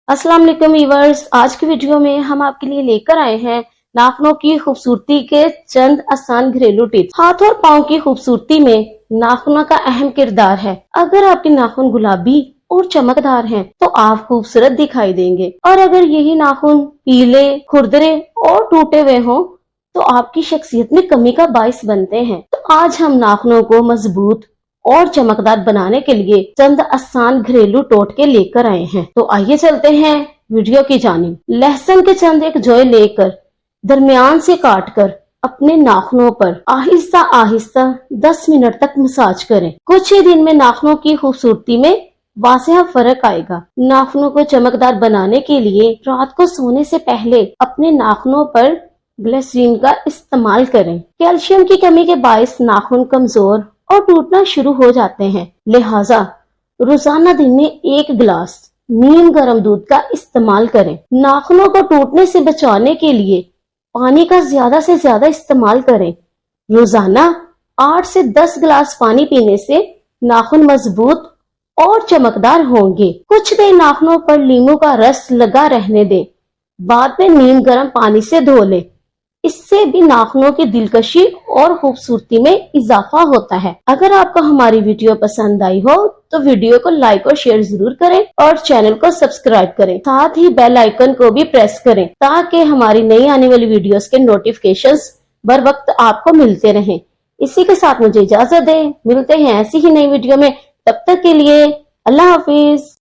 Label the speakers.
Speaker 1: अस्सलाम वालेकुम व्यूअर्स, आज की वीडियो में हम आपके लिए लेकर आए हैं नाखूनों की खूबसूरती के चंद आसान घरेलू टिप्स। हाथ और पाँव की खूबसूरती में नाखूनों का अहम किरदार है। अगर आपके नाखून गुलाबी और चमकदार हैं, तो आप खूबसूरत दिखाई देंगे, और अगर यही नाखून पीले, खुरदरे और टूटे हुए हों, तो आपकी शख्सियत में कमी का बाइस बनते हैं। तो आज हम नाखूनों को मजबूत और चमकदार बनाने के लिए चंद आसान घरेलू टोटके लेकर आए हैं। तो आइए चलते हैं वीडियो की जानिब। लहसुन के चंद एक जोए लेकर दरमियान से काटकर अपने नाखूनों पर आहिस्ता आहिस्ता 10 मिनट तक मसाज करें। कुछ ही दिन में नाखूनों की खूबसूरती में वाज़ेह फर्क आएगा। नाखूनों को चमकदार बनाने के लिए रात को सोने से पहले अपने नाखूनों पर ग्लिसरीन का इस्तेमाल करें। कैल्शियम की कमी के बायस नाखून कमजोर और टूटना शुरू हो जाते हैं, लिहाजा रोजाना दिन में 1 गिलास नीम गर्म दूध का इस्तेमाल करें। नाखूनों को टूटने से बचाने के लिए पानी का ज्यादा से ज्यादा इस्तेमाल करें। रोजाना 8 से 10 गिलास पानी पीने से नाखून मजबूत और चमकदार होंगे। कुछ देर नाखूनों पर नींबू का रस लगा रहने दें, बाद में नीम गर्म पानी से धो लें। इससे भी नाखूनों की दिलकशी और खूबसूरती में इजाफा होता है। अगर आपको हमारी वीडियो पसंद आई हो तो वीडियो को लाइक और शेयर जरूर करें और चैनल को सब्सक्राइब करें। साथ ही बेल आइकन को भी प्रेस करें ताकि हमारी नई आने वाली वीडियोस के नोटिफिकेशंस बर वक्त आपको मिलते रहें। इसी के साथ मुझे इजाजत दें, मिलते हैं ऐसी ही नई वीडियो में। तब तक के लिए अल्लाह हाफिज।